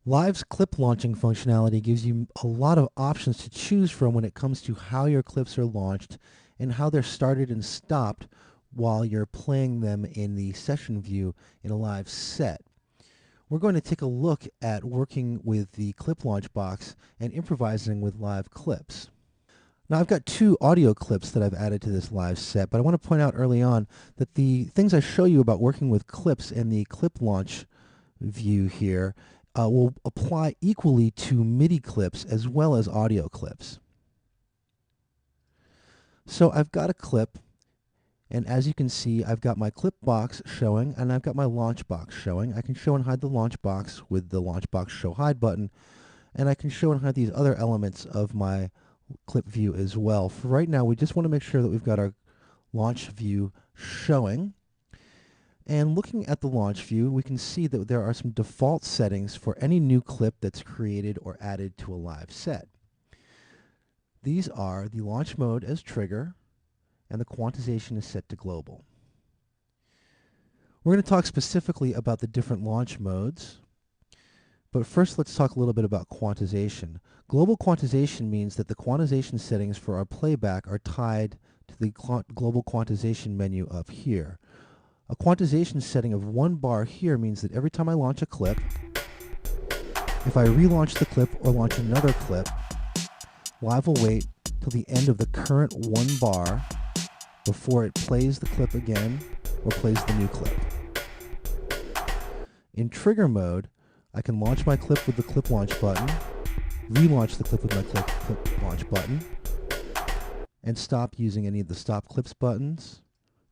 Live's clip launching functionality gives you a lot of options to choose from when it comes to how your clips are launched and how they're started and stopped while you're playing them in the session view in a live set. We're going to take a look at working with the clip launch box and improvising with live clips. Now I've got two audio clips that I've added to this live set, but I want to point out early on that the things I show you about working with clips and the clip launch view here will apply equally to MIDI clips as well as audio clips. So I've got a clip, and as you can see, I've got my clip box showing and I've got my launch box showing. I can show and hide the launch box with the launch box show hide button, and I can show and hide these other elements of my clip view as well. For right now, we just want to make sure that we've got our launch view showing. And looking at the launch view, we can see that there are some default settings for any new clip that's created or added to a live set. These are the launch mode as trigger, and the quantization is set to global. We're going to talk specifically about the different launch modes, but first let's talk a little bit about quantization. Global quantization means that the quantization settings for our playback are tied to the global quantization menu up here. A quantization setting of 1 bar here means that every time I launch a clip, if I relaunch the clip or launch another clip, Live will wait till the end of the current 1 bar before it plays the clip again or plays the new clip. In trigger mode, I can launch my clip with the clip launch button, relaunch the clip with my clip launch button, and stop using any of the stop clips buttons,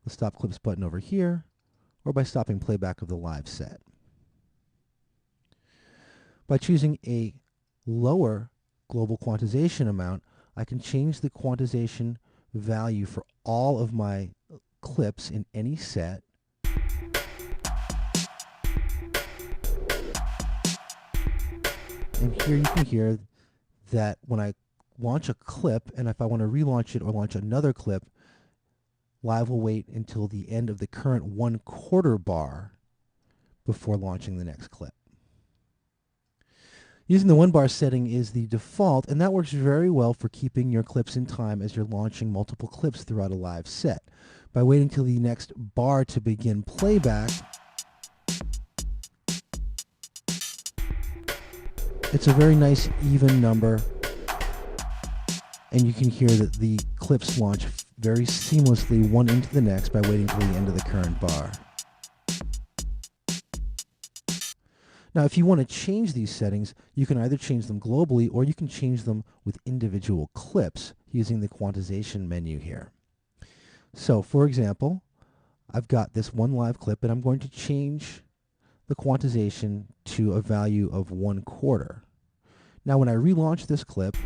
the stop clips button over here, or by stopping playback of the live set. By choosing a lower global quantization amount, I can change the quantization value for all of my clips in any set. And here you can hear that when I launch a clip, and if I want to relaunch it or launch another clip, Live will wait until the end of the current 1/4 bar before launching the next clip. Using the 1 bar setting is the default, and that works very well for keeping your clips in time as you're launching multiple clips throughout a live set. By waiting till the next bar to begin playback, it's a very nice even number, and you can hear that the clips launch very seamlessly one into the next by waiting till the end of the current bar. Now, if you want to change these settings, you can either change them globally or you can change them with individual clips using the quantization menu here. So, for example, I've got this one live clip and I'm going to change the quantization to a value of 1/4. Now, when I relaunch this clip,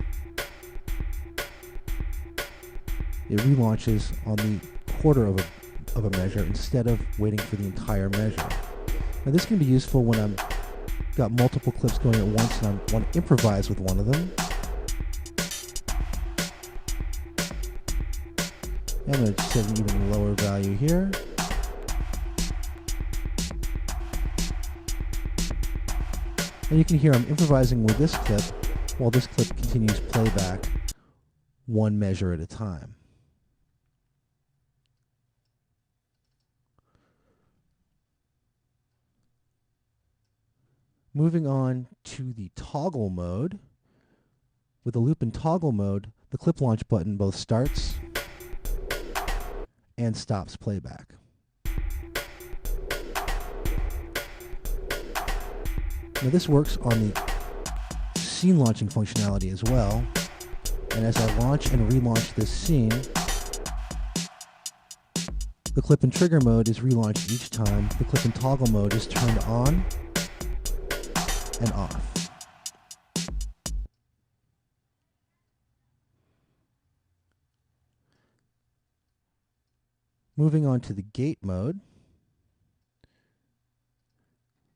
it relaunches on the quarter of a measure instead of waiting for the entire measure. Now, this can be useful when I'm got multiple clips going at once and I want to improvise with one of them. I'm going to set an even lower value here. And you can hear I'm improvising with this clip while this clip continues playback one measure at a time. Moving on to the toggle mode. With the loop and toggle mode, the clip launch button both starts and stops playback. Now this works on the scene launching functionality as well. And as I launch and relaunch this scene, the clip and trigger mode is relaunched each time. The clip and toggle mode is turned on and off. Moving on to the gate mode.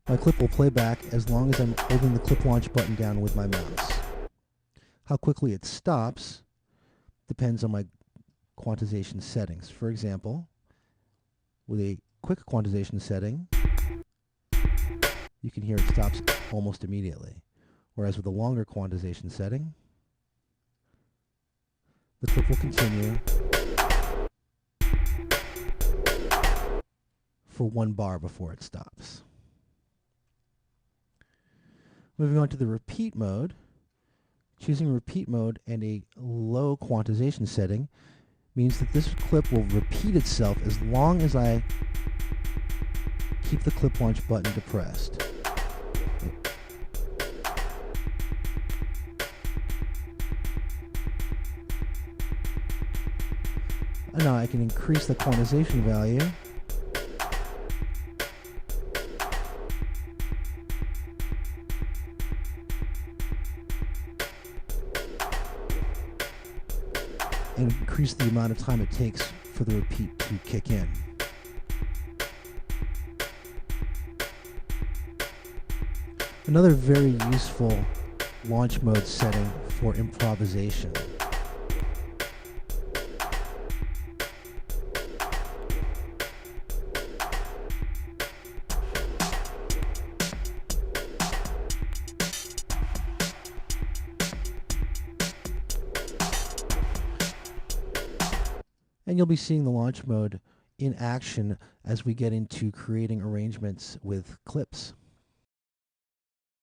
My clip will play back as long as I'm holding the clip launch button down with my mouse. How quickly it stops depends on my quantization settings. For example, with a quick quantization setting, you can hear it stops almost immediately. Whereas with a longer quantization setting, the clip will continue for 1 bar before it stops. Moving on to the repeat mode, choosing repeat mode and a low quantization setting means that this clip will repeat itself as long as I keep the clip launch button depressed. And now I can increase the quantization value and increase the amount of time it takes for the repeat to kick in. Another very useful launch mode setting for improvisation. And you'll be seeing the launch mode in action as we get into creating arrangements with clips.